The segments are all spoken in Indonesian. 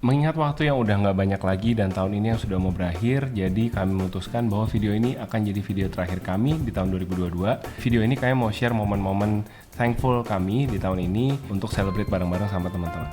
Mengingat waktu yang udah nggak banyak lagi dan tahun ini yang sudah mau berakhir, jadi kami memutuskan bahwa video ini akan jadi video terakhir kami di tahun 2022. Video ini kayak mau share momen-momen thankful kami di tahun ini untuk celebrate bareng-bareng sama teman-teman.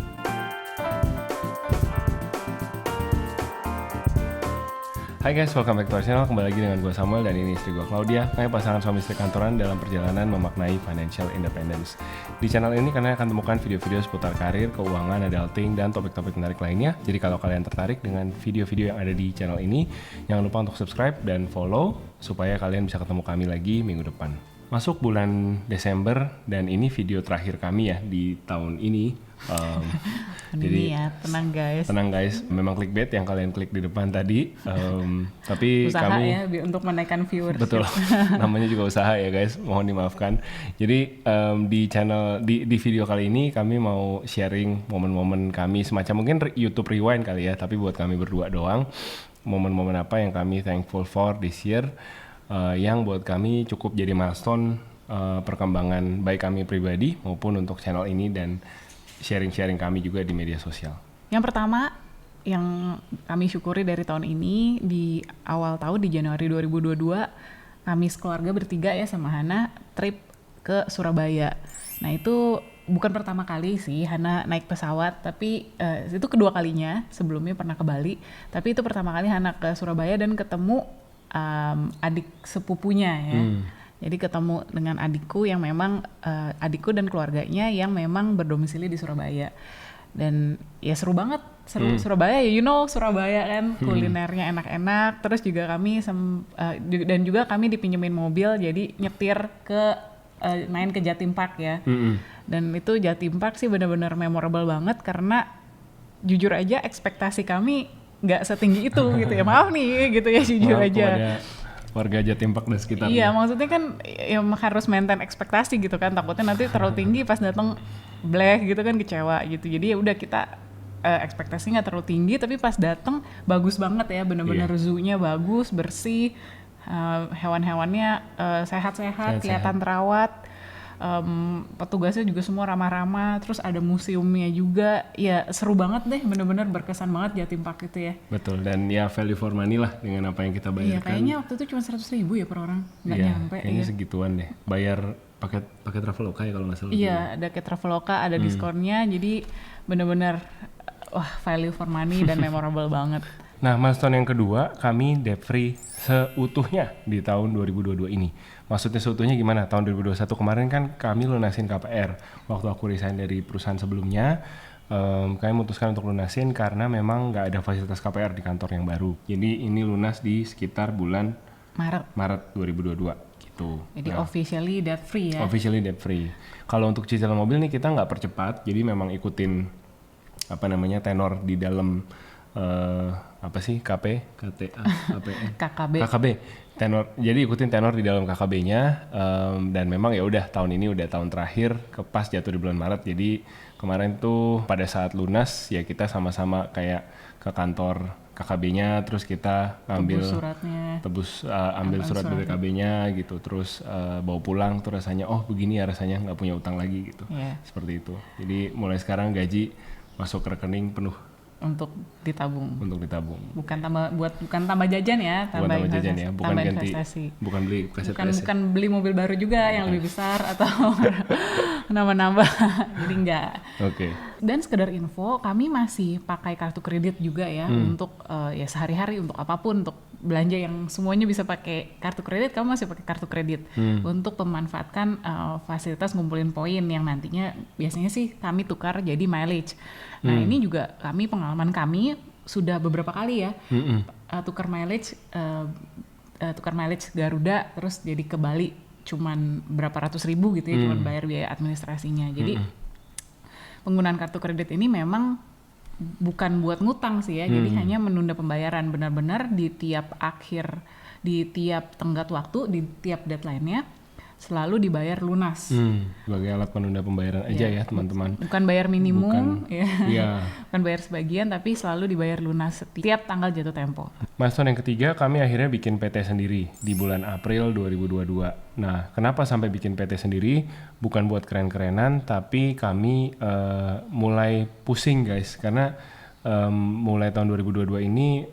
Hai guys, welcome back to our channel. Kembali lagi dengan gue Samuel dan ini istri gue Claudia. Kami pasangan suami istri kantoran dalam perjalanan memaknai financial independence. Di channel ini kalian akan temukan video-video seputar karir, keuangan, adulting, dan topik-topik menarik lainnya. Jadi kalau kalian tertarik dengan video-video yang ada di channel ini, jangan lupa untuk subscribe dan follow supaya kalian bisa ketemu kami lagi minggu depan. Masuk bulan Desember dan ini video terakhir kami ya di tahun ini. Jadi ya, tenang guys, memang clickbait yang kalian klik di depan tadi, tapi usaha kami ya untuk menaikkan viewership. betul, namanya juga usaha ya guys, mohon dimaafkan. Jadi di channel di video kali ini kami mau sharing momen-momen kami semacam mungkin YouTube Rewind kali ya, tapi buat kami berdua doang, momen-momen apa yang kami thankful for this year, yang buat kami cukup jadi milestone perkembangan baik kami pribadi maupun untuk channel ini dan sharing-sharing kami juga di media sosial. Yang pertama yang kami syukuri dari tahun ini, di awal tahun di Januari 2022 kami sekeluarga bertiga ya sama Hana trip ke Surabaya. Nah itu bukan pertama kali sih Hana naik pesawat, tapi itu kedua kalinya. Sebelumnya pernah ke Bali, tapi itu pertama kali Hana ke Surabaya dan ketemu adik sepupunya ya. Jadi ketemu dengan adikku yang memang adikku dan keluarganya yang memang berdomisili di Surabaya. Dan ya seru banget, Surabaya ya, Surabaya kan kulinernya enak-enak. Terus juga kami dan juga kami dipinjemin mobil, jadi nyetir ke main ke Jatim Park ya. Dan itu Jatim Park sih benar-benar memorable banget karena jujur aja ekspektasi kami nggak setinggi itu gitu ya. Maaf nih gitu ya, jujur aja. Warga Jatim Park dan sekitarnya. Iya, maksudnya kan ya harus maintain ekspektasi gitu kan, takutnya nanti terlalu tinggi pas datang black gitu kan, kecewa gitu. Jadi ya udah, kita ekspektasi nggak terlalu tinggi, tapi pas datang bagus banget ya, bener-bener zoo-nya bagus, bersih, hewan-hewannya sehat-sehat, kelihatan terawat. Petugasnya juga semua ramah-ramah, terus ada museumnya juga, ya seru banget deh, bener-bener berkesan banget Jatim Park itu ya. Betul, dan ya value for money lah dengan apa yang kita bayarkan. Iya, kayaknya waktu itu cuma 100.000 ya per orang, nggak nyampe. Kayaknya segituan deh, bayar paket Traveloka ya kalau nggak salah. Iya, ada kayak Traveloka, ada diskonnya, jadi bener-bener wah value for money dan memorable banget. Nah, milestone yang kedua, kami debt free seutuhnya di tahun 2022 ini. Maksudnya seutuhnya gimana? Tahun 2021 kemarin kan kami lunasin KPR. Waktu aku resign dari perusahaan sebelumnya, kami memutuskan untuk lunasin karena memang nggak ada fasilitas KPR di kantor yang baru. Jadi ini lunas di sekitar bulan Maret 2022 gitu. Jadi officially debt free ya? Officially debt free. Kalau untuk cicilan mobil nih kita nggak percepat, jadi memang ikutin tenor di dalam KKB tenor, jadi ikutin tenor di dalam KKB-nya, dan memang ya udah tahun ini udah tahun terakhir, pas jatuh di bulan Maret. Jadi kemarin tuh pada saat lunas ya kita sama-sama kayak ke kantor KKB-nya, terus kita ambil surat BPKB-nya gitu, terus bawa pulang tuh rasanya begini ya rasanya nggak punya utang lagi gitu. Seperti itu. Jadi mulai sekarang gaji masuk ke rekening penuh untuk ditabung. Bukan tambah jajan ya, tambah investasi. Bukan ganti, bukan beli kaset PS. Bukan beli mobil baru juga yang lebih besar atau nambah-nambah. Jadi enggak. Oke. Dan sekedar info, kami masih pakai kartu kredit juga ya untuk ya sehari-hari, untuk apapun, untuk belanja yang semuanya bisa pakai kartu kredit. Kamu masih pakai kartu kredit untuk memanfaatkan fasilitas ngumpulin poin yang nantinya biasanya sih kami tukar jadi mileage. Nah ini juga pengalaman kami sudah beberapa kali ya tukar mileage Garuda terus jadi ke Bali cuman berapa ratus ribu gitu ya, cuman bayar biaya administrasinya. Jadi penggunaan kartu kredit ini memang bukan buat ngutang sih ya, jadi hanya menunda pembayaran, benar-benar di tiap tenggat waktu, di tiap deadline-nya selalu dibayar lunas. Sebagai alat penunda pembayaran aja ya teman-teman. Bukan bayar minimum, bukan bayar sebagian, tapi selalu dibayar lunas setiap tanggal jatuh tempo. Milestone yang ketiga, kami akhirnya bikin PT sendiri di bulan April 2022. Nah, kenapa sampai bikin PT sendiri? Bukan buat keren-kerenan, tapi kami mulai pusing guys, karena mulai tahun 2022 ini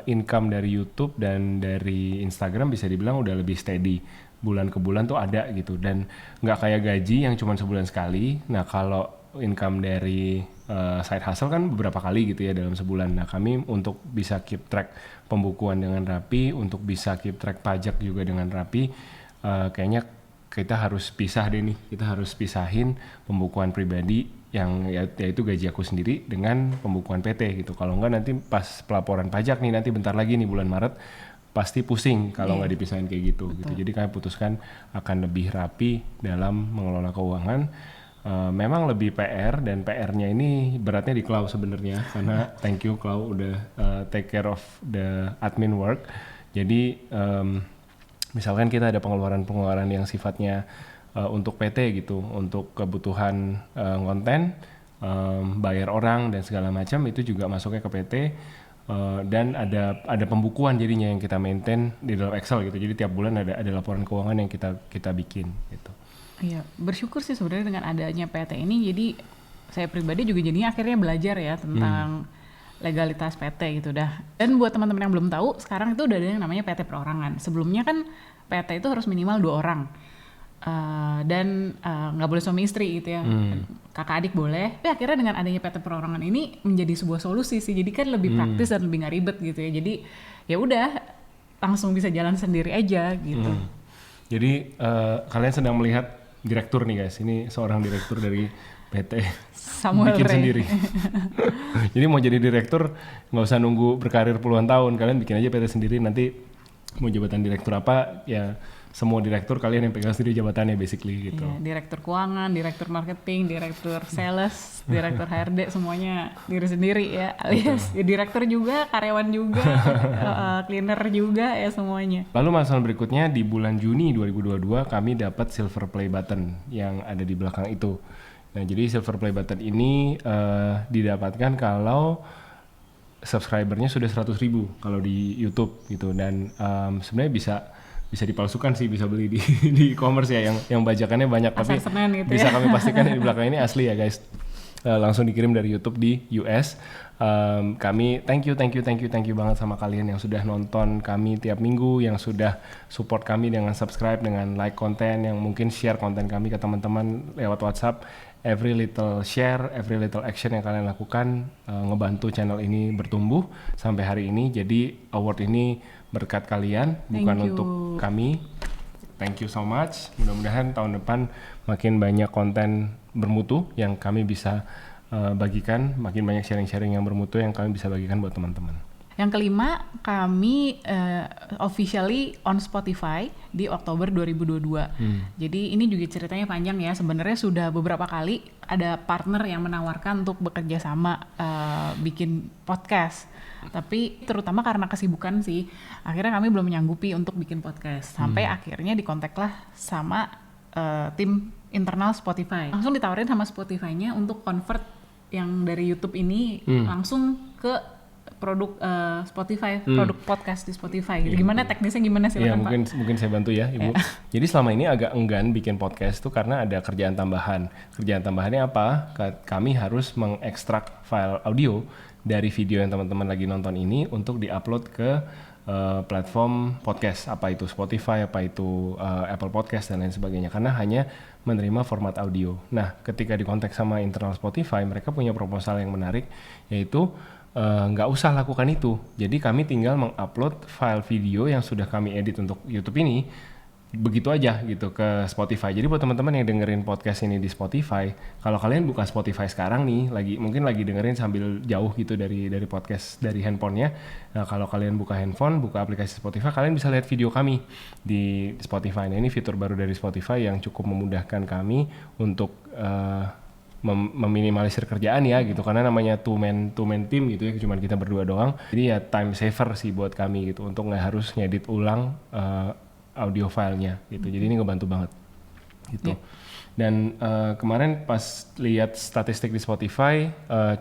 income dari YouTube dan dari Instagram bisa dibilang udah lebih steady. Bulan ke bulan tuh ada gitu, dan nggak kayak gaji yang cuma sebulan sekali. Nah kalau income dari side hustle kan beberapa kali gitu ya dalam sebulan. Nah kami untuk bisa keep track pembukuan dengan rapi, untuk bisa keep track pajak juga dengan rapi, kayaknya kita harus pisah deh nih. Kita harus pisahin pembukuan pribadi yang yaitu gaji aku sendiri dengan pembukuan PT gitu. Kalau enggak nanti pas pelaporan pajak nih nanti bentar lagi nih bulan Maret pasti pusing kalau nggak dipisahin kayak gitu. Jadi kami putuskan akan lebih rapi dalam mengelola keuangan. Memang lebih PR, dan PR-nya ini beratnya di Klau sebenarnya, karena thank you Klau udah take care of the admin work. Jadi misalkan kita ada pengeluaran yang sifatnya untuk PT gitu, untuk kebutuhan konten, bayar orang dan segala macam, itu juga masuknya ke PT. Dan ada pembukuan jadinya yang kita maintain di dalam Excel gitu. Jadi tiap bulan ada laporan keuangan yang kita bikin gitu. Iya, bersyukur sih sebenarnya dengan adanya PT ini. Jadi saya pribadi juga jadinya akhirnya belajar ya tentang legalitas PT gitu dah. Dan buat teman-teman yang belum tahu, sekarang itu udah ada yang namanya PT perorangan. Sebelumnya kan PT itu harus minimal 2 orang. Dan nggak boleh suami istri gitu ya. Kakak adik boleh. Tapi akhirnya dengan adanya PT perorangan ini menjadi sebuah solusi sih. Jadi kan lebih praktis dan lebih nggak ribet gitu ya. Jadi ya udah langsung bisa jalan sendiri aja gitu. Jadi kalian sedang melihat direktur nih guys. Ini seorang direktur dari PT Samuel bikin Ray sendiri. Jadi mau jadi direktur nggak usah nunggu berkarir puluhan tahun. Kalian bikin aja PT sendiri. Nanti mau jabatan direktur apa ya, semua direktur kalian yang pegang sendiri jabatannya basically gitu. Iya, direktur keuangan, direktur marketing, direktur sales, direktur HRD, semuanya diri sendiri ya, alias ya direktur juga, karyawan juga, cleaner juga ya semuanya. Lalu masalah berikutnya di bulan Juni 2022 kami dapat silver play button yang ada di belakang itu. Nah jadi silver play button ini didapatkan kalau subscribernya sudah 100.000 kalau di YouTube gitu, dan sebenarnya bisa dipalsukan sih, bisa beli di e-commerce ya yang bajakannya banyak. Pasar tapi Senen gitu bisa ya. kami pastikan di belakang ini asli ya guys. Langsung dikirim dari YouTube di US. Kami thank you banget sama kalian yang sudah nonton kami tiap minggu, yang sudah support kami dengan subscribe, dengan like konten, yang mungkin share konten kami ke teman-teman lewat WhatsApp. Every little share, every little action yang kalian lakukan ngebantu channel ini bertumbuh sampai hari ini. Jadi award ini berkat kalian, bukan untuk kami. Thank you so much. Mudah-mudahan tahun depan makin banyak konten bermutu yang kami bisa bagikan, makin banyak sharing-sharing yang bermutu yang kami bisa bagikan buat teman-teman. Yang kelima, kami officially on Spotify di Oktober 2022. Jadi ini juga ceritanya panjang ya. Sebenarnya sudah beberapa kali ada partner yang menawarkan untuk bekerja sama bikin podcast. Tapi terutama karena kesibukan sih, akhirnya kami belum menyanggupi untuk bikin podcast. Sampai akhirnya dikontaklah sama tim internal Spotify. Langsung ditawarin sama Spotify-nya untuk convert yang dari YouTube ini langsung ke produk Spotify, produk podcast di Spotify. Gitu. Gimana teknisnya, gimana silakan Pak? Mungkin saya bantu ya Ibu. Jadi selama ini agak enggan bikin podcast tuh karena ada kerjaan tambahan. Kerjaan tambahannya apa? Kami harus mengekstrak file audio dari video yang teman-teman lagi nonton ini untuk diupload ke platform podcast, apa itu Spotify, apa itu Apple Podcast dan lain sebagainya, karena hanya menerima format audio. Nah, ketika dikontak sama internal Spotify, mereka punya proposal yang menarik, yaitu nggak usah lakukan itu. Jadi kami tinggal mengupload file video yang sudah kami edit untuk YouTube ini, begitu aja gitu ke Spotify. Jadi buat teman-teman yang dengerin podcast ini di Spotify, kalau kalian buka Spotify sekarang nih, mungkin lagi dengerin sambil jauh gitu dari podcast dari handphonenya. Nah, kalau kalian buka handphone, buka aplikasi Spotify, kalian bisa lihat video kami di Spotify. Nah, ini fitur baru dari Spotify yang cukup memudahkan kami untuk meminimalisir kerjaan ya gitu, karena namanya two man team gitu ya, cuma kita berdua doang. Jadi ya time saver sih buat kami gitu, untuk nggak harus ngedit ulang audio filenya gitu. Jadi ini ngebantu banget gitu. Dan kemarin pas lihat statistik di Spotify,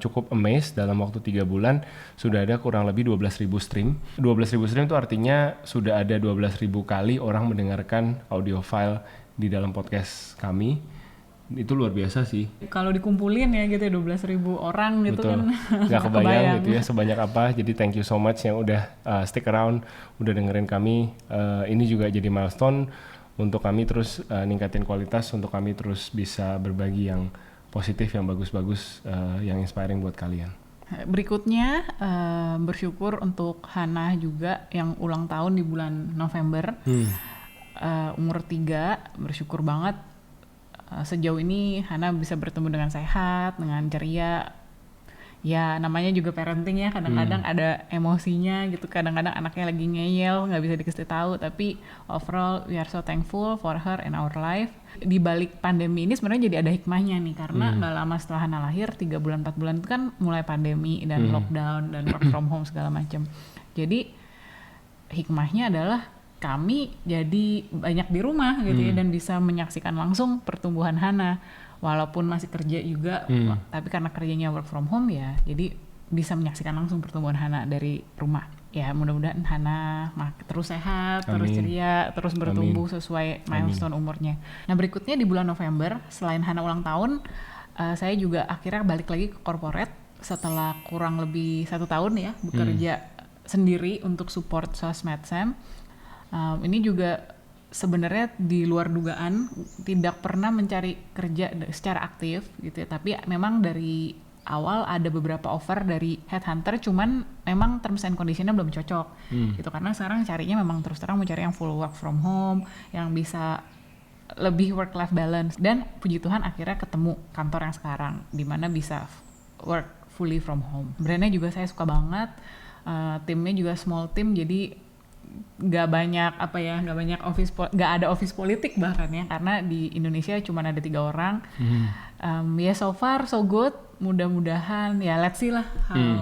cukup amazed, dalam waktu 3 bulan sudah ada kurang lebih 12.000 stream. 12.000 stream itu artinya sudah ada 12.000 kali orang mendengarkan audio file di dalam podcast kami. itu luar biasa sih. Kalau dikumpulin ya gitu ya 12.000 orang gitu. Betul. Kan Nggak kebayang gitu ya sebanyak apa. Jadi thank you so much yang udah stick around, udah dengerin kami. Ini juga jadi milestone untuk kami terus ningkatin kualitas, untuk kami terus bisa berbagi yang positif, yang bagus-bagus, yang inspiring buat kalian. Berikutnya bersyukur untuk Hana juga yang ulang tahun di bulan November. Umur 3, bersyukur banget sejauh ini Hana bisa bertemu dengan sehat, dengan ceria. Ya namanya juga parenting ya, kadang-kadang ada emosinya gitu, kadang-kadang anaknya lagi ngeyel nggak bisa dikasih tahu, tapi overall we are so thankful for her in our life. Di balik pandemi ini sebenarnya jadi ada hikmahnya nih, karena nggak lama setelah Hana lahir 3 bulan 4 bulan itu kan mulai pandemi dan lockdown dan work from home segala macam. Jadi hikmahnya adalah kami jadi banyak di rumah gitu ya, dan bisa menyaksikan langsung pertumbuhan Hana. Walaupun masih kerja juga, tapi karena kerjanya work from home ya, jadi bisa menyaksikan langsung pertumbuhan Hana dari rumah. Ya mudah-mudahan Hana terus sehat, terus ceria, terus bertumbuh sesuai milestone umurnya. Nah berikutnya di bulan November, selain Hana ulang tahun, saya juga akhirnya balik lagi ke corporate setelah kurang lebih 1 tahun ya bekerja sendiri untuk support Sosmed Sam. Ini juga sebenarnya di luar dugaan, tidak pernah mencari kerja secara aktif gitu ya, tapi memang dari awal ada beberapa offer dari headhunter, cuman memang terms and conditionnya belum cocok gitu, karena sekarang carinya memang terus terang mau cari yang full work from home, yang bisa lebih work life balance, dan puji Tuhan akhirnya ketemu kantor yang sekarang di mana bisa work fully from home. Brandnya juga saya suka banget, timnya juga small team, jadi nggak banyak nggak ada office politik bahkan ya, karena di Indonesia cuma ada 3 orang. Ya so far so good, mudah-mudahan ya let's see lah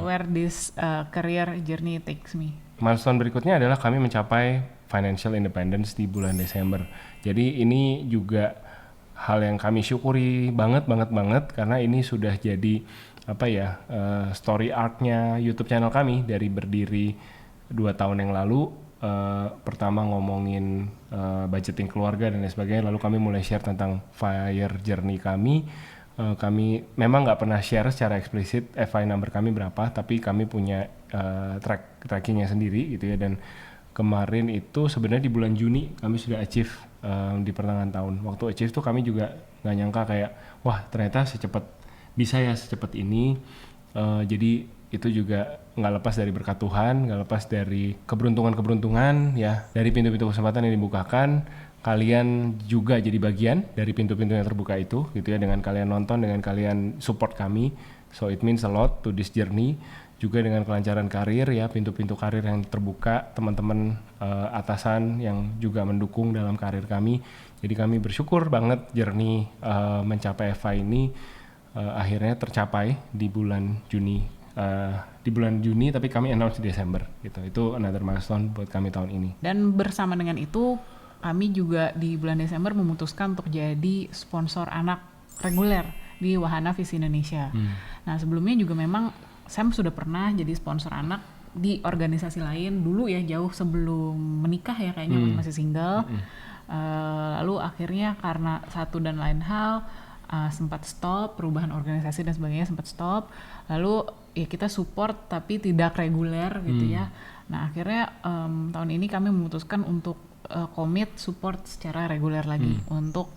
where this career journey takes me. Milestone berikutnya adalah kami mencapai financial independence di bulan Desember. Jadi ini juga hal yang kami syukuri banget karena ini sudah jadi story arc-nya YouTube channel kami dari berdiri 2 tahun yang lalu. Pertama ngomongin budgeting keluarga dan lain sebagainya, lalu kami mulai share tentang FIRE journey kami. Kami memang nggak pernah share secara eksplisit FI number kami berapa, tapi kami punya trackingnya sendiri gitu ya. Dan kemarin itu sebenarnya di bulan Juni kami sudah achieve di pertengahan tahun. Waktu achieve tuh kami juga nggak nyangka kayak wah ternyata secepat ini. Jadi itu juga nggak lepas dari berkat Tuhan, nggak lepas dari keberuntungan ya, dari pintu-pintu kesempatan yang dibukakan. Kalian juga jadi bagian dari pintu-pintu yang terbuka itu gitu ya, dengan kalian nonton, dengan kalian support kami, so it means a lot to this journey. Juga dengan kelancaran karir ya, pintu-pintu karir yang terbuka, teman-teman atasan yang juga mendukung dalam karir kami. Jadi kami bersyukur banget journey mencapai FI ini akhirnya tercapai di bulan Juni. Tapi kami announce di Desember gitu. Itu another milestone buat kami tahun ini. Dan bersama dengan itu kami juga di bulan Desember memutuskan untuk jadi sponsor anak reguler di Wahana Visi Indonesia. Nah sebelumnya juga memang Sam sudah pernah jadi sponsor anak di organisasi lain dulu ya, jauh sebelum menikah ya kayaknya, masih single. Lalu akhirnya karena satu dan lain hal sempat stop, perubahan organisasi dan sebagainya sempat stop. Lalu ya kita support tapi tidak reguler gitu ya. Nah akhirnya tahun ini kami memutuskan untuk komit support secara reguler lagi untuk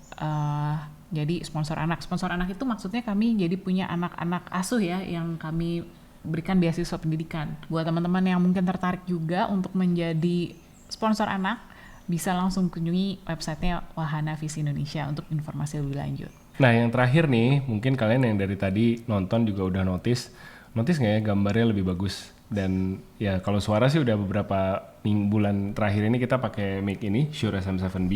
jadi sponsor anak. Sponsor anak itu maksudnya kami jadi punya anak-anak asuh ya, yang kami berikan beasiswa pendidikan. Buat teman-teman yang mungkin tertarik juga untuk menjadi sponsor anak, bisa langsung kunjungi websitenya Wahana Visi Indonesia untuk informasi lebih lanjut. Nah yang terakhir nih, mungkin kalian yang dari tadi nonton juga udah notice nggak ya gambarnya lebih bagus. Dan ya kalau suara sih udah beberapa bulan terakhir ini kita pakai mic ini Shure SM7B.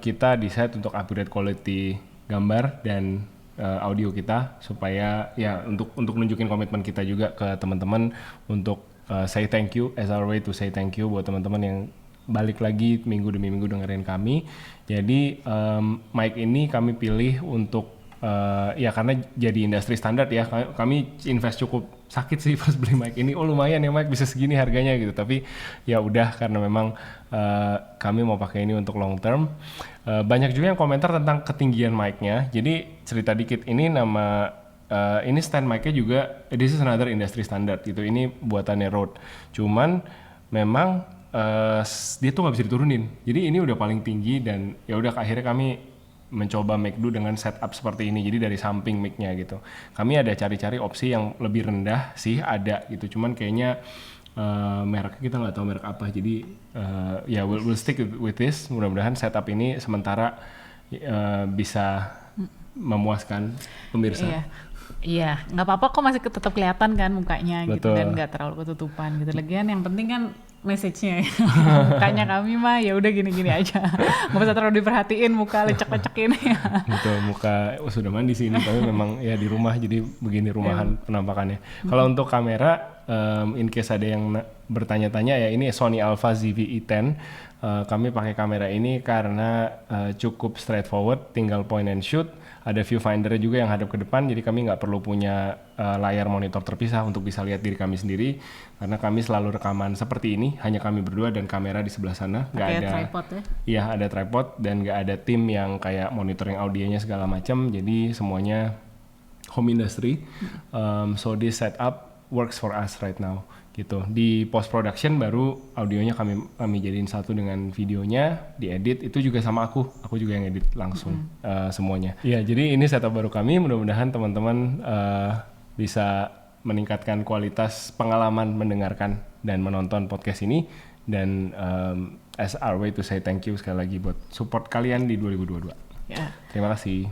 Kita decide untuk upgrade quality gambar dan audio kita supaya ya untuk nunjukin komitmen kita juga ke teman-teman untuk say thank you, as our way to say thank you buat teman-teman yang balik lagi minggu demi minggu dengerin kami. Jadi mic ini kami pilih untuk ya karena jadi industri standar ya, kami invest cukup sakit sih pas beli mic ini. Oh lumayan ya mic bisa segini harganya gitu. Tapi ya udah karena memang kami mau pakai ini untuk long term. Banyak juga yang komentar tentang ketinggian mic-nya. Jadi cerita dikit, ini ini stand mic-nya juga this is another industry standard gitu. Ini buatannya Rode. Cuman memang dia tuh nggak bisa diturunin. Jadi ini udah paling tinggi dan ya udah akhirnya kami mencoba make do dengan setup seperti ini. Jadi dari samping mic-nya gitu. Kami ada cari-cari opsi yang lebih rendah sih ada gitu. Cuman kayaknya mereknya kita nggak tahu merek apa. Jadi ya we'll stick with this. Mudah-mudahan setup ini sementara bisa memuaskan pemirsa. Iya, nggak apa-apa kok masih tetap kelihatan kan mukanya gitu Betul. dan nggak terlalu ketutupan gitu. Lagian yang penting kan message-nya. Mukanya kami mah ya udah gini-gini aja. Nggak usah terlalu diperhatiin muka lecek-lecekin ya. Betul, muka sudah mandi sih ini tapi memang ya di rumah jadi begini rumahan penampakannya. Kalau untuk kamera, in case ada yang bertanya-tanya ya ini Sony Alpha ZV-E10. Kami pakai kamera ini karena cukup straightforward, tinggal point and shoot. Ada viewfinder juga yang hadap ke depan, jadi kami nggak perlu punya layar monitor terpisah untuk bisa lihat diri kami sendiri. Karena kami selalu rekaman seperti ini, hanya kami berdua dan kamera di sebelah sana. Nggak ada tripod ya? Iya ada tripod dan nggak ada tim yang kayak monitoring audionya segala macam. Jadi semuanya home industry. So this setup works for us right now. Gitu. Di post production baru audionya kami jadiin satu dengan videonya, diedit itu juga sama aku juga yang edit langsung semuanya. Iya, jadi ini setup baru kami, mudah-mudahan teman-teman bisa meningkatkan kualitas pengalaman mendengarkan dan menonton podcast ini dan as our way to say thank you sekali lagi buat support kalian di 2022. Ya. Terima kasih.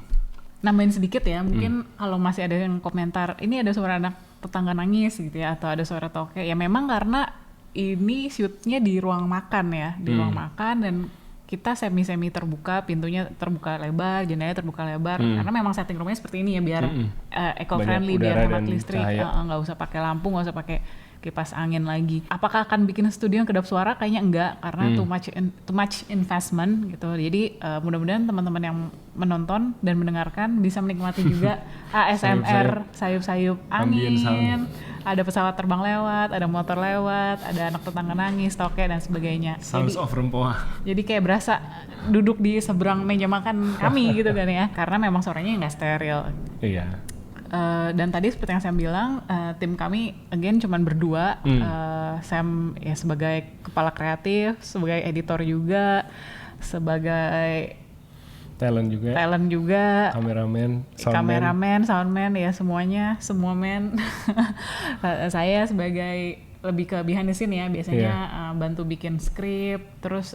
Nambahin sedikit ya, mungkin kalau masih ada yang komentar, ini ada suara anak tetangga nangis gitu ya, atau ada suara toke, ya memang karena ini shootnya di ruang makan ya, di ruang makan dan kita semi-semi terbuka, pintunya terbuka lebar, jendelanya terbuka lebar, karena memang setting rumahnya seperti ini ya, biar eco-friendly, biar hemat listrik, nggak usah pakai lampu, nggak usah pakai kipas angin lagi. Apakah akan bikin studio yang kedap suara? Kayaknya enggak, karena too much investment gitu. Jadi mudah-mudahan teman-teman yang menonton dan mendengarkan bisa menikmati juga ASMR, sayup-sayup angin, ada pesawat terbang lewat, ada motor lewat, ada anak tetangga nangis, toke dan sebagainya. Sounds of Rempoa. Jadi kayak berasa duduk di seberang meja makan kami gitu kan ya, karena memang suaranya nggak steril. Iya. Dan tadi seperti yang saya bilang, tim kami again cuman berdua. Sam ya sebagai kepala kreatif, sebagai editor juga, sebagai talent juga, kameramen, soundman ya semuanya, semua men. Saya sebagai lebih ke behind the scene ya, biasanya bantu bikin skrip, terus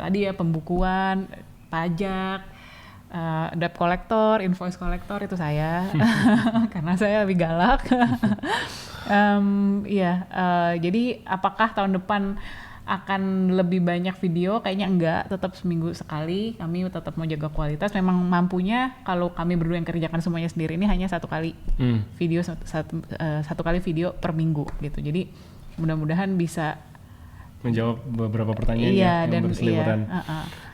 tadi ya pembukuan, pajak, debt collector, invoice collector itu saya karena saya lebih galak. Jadi apakah tahun depan akan lebih banyak video? Kayaknya enggak, tetap seminggu sekali. Kami tetap mau jaga kualitas. Memang mampunya kalau kami berdua yang kerjakan semuanya sendiri ini hanya satu kali video, satu kali video per minggu gitu. Jadi mudah-mudahan bisa menjawab beberapa pertanyaan yang berseliweran.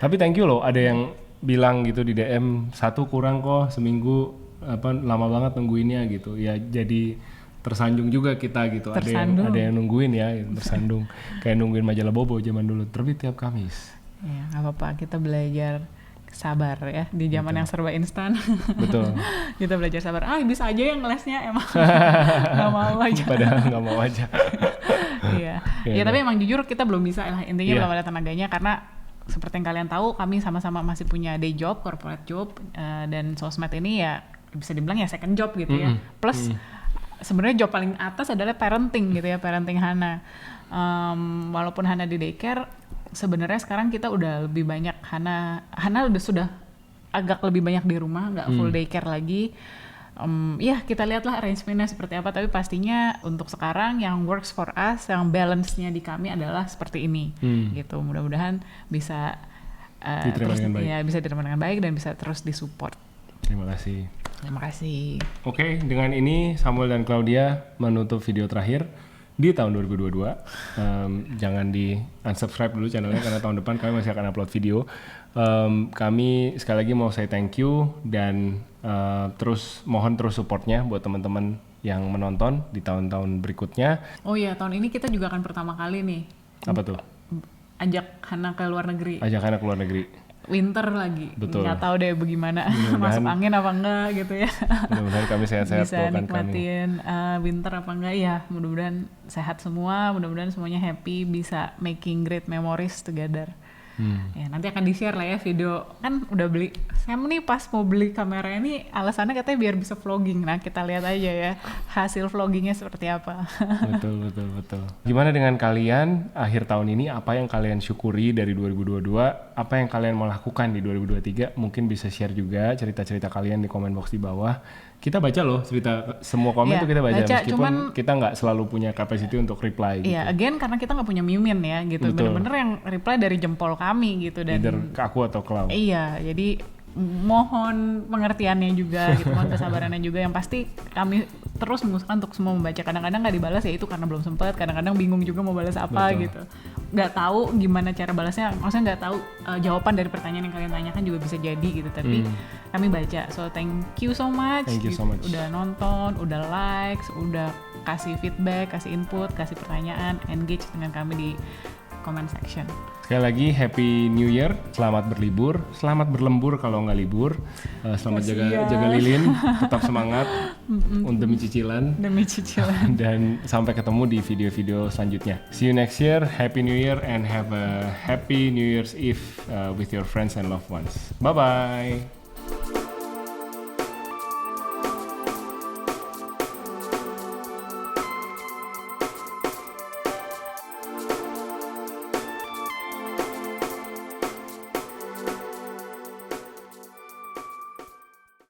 Tapi thank you loh, ada yang bilang gitu di DM, satu kurang kok seminggu, lama banget nungguinnya gitu ya, jadi tersanjung juga kita gitu. Ada yang nungguin ya, tersandung kayak nungguin majalah Bobo zaman dulu terbit tiap Kamis ya. Nggak apa-apa, kita belajar sabar ya di zaman yang serba instan. Betul. Kita belajar sabar. Bisa aja yang lesnya emang nggak mau aja. Padahal nggak mau aja. Iya. Ya tapi emang jujur kita belum bisa lah, intinya belum ada tenaganya, karena seperti yang kalian tahu, kami sama-sama masih punya day job, corporate job, dan sosmed ini ya bisa dibilang ya second job gitu ya. Plus sebenarnya job paling atas adalah parenting gitu ya, parenting Hana. Walaupun Hana di daycare, sebenarnya sekarang kita udah lebih banyak Hana sudah agak lebih banyak di rumah, nggak full daycare lagi. Ya kita lihatlah arrangementnya seperti apa, tapi pastinya untuk sekarang yang works for us, yang balance-nya di kami adalah seperti ini gitu. Mudah-mudahan bisa bisa diterima dengan baik dan bisa terus disupport. Terima kasih. Oke, dengan ini Samuel dan Claudia menutup video terakhir di tahun 2022. Jangan di unsubscribe dulu channelnya karena tahun depan kami masih akan upload video. Kami sekali lagi mau say thank you dan mohon terus supportnya buat teman-teman yang menonton di tahun-tahun berikutnya. Oh iya, tahun ini kita juga akan pertama kali nih Apa tuh? ajak Hana ke luar negeri. Ajak anak ke luar negeri. Winter lagi. Betul. Nggak tahu deh bagaimana Mudah-mudahan- masuk angin apa enggak gitu ya. Mudah-mudahan kami sehat-sehat Bisa doakan kami. nikmatin winter apa enggak ya. Mudah-mudahan sehat semua, mudah-mudahan semuanya happy, bisa making great memories together. Ya nanti akan di-share lah ya video. Kan udah beli, Sam nih pas mau beli kamera ini alasannya katanya biar bisa vlogging. Nah kita lihat aja ya hasil vloggingnya seperti apa. Betul. Gimana dengan kalian akhir tahun ini? Apa yang kalian syukuri dari 2022? Apa yang kalian mau lakukan di 2023? Mungkin bisa share juga cerita-cerita kalian di komen box di bawah. Kita baca loh cerita semua komen Iya, tuh kita baca meskipun cuman- kita nggak selalu punya capacity untuk reply gitu. Iya, again karena kita nggak punya mimin ya gitu. Betul. Bener-bener yang reply dari jempol kami gitu dan Either ke aku atau ke Lau. iya, jadi mohon pengertiannya juga gitu, mohon kesabarannya juga. Yang pasti kami terus mengusahakan untuk semua membaca. Kadang-kadang nggak dibalas ya itu karena belum sempat. Kadang-kadang bingung juga mau balas apa Betul. gitu. Nggak tahu gimana cara balasnya. Maksudnya nggak tahu jawaban dari pertanyaan yang kalian tanyakan juga bisa jadi gitu. Tapi kami baca. So thank you so much. Thank you so gitu. much. Udah nonton, udah likes, udah kasih feedback, kasih input, kasih pertanyaan, engage dengan kami di comment section. Sekali lagi Happy New Year, selamat berlibur, selamat berlembur kalau nggak libur, selamat Kasian. jaga lilin, tetap semangat demi cicilan, Demi cicilan. dan sampai ketemu di video-video selanjutnya. See you next year, Happy New Year and have a happy New Year's Eve with your friends and loved ones. Bye bye.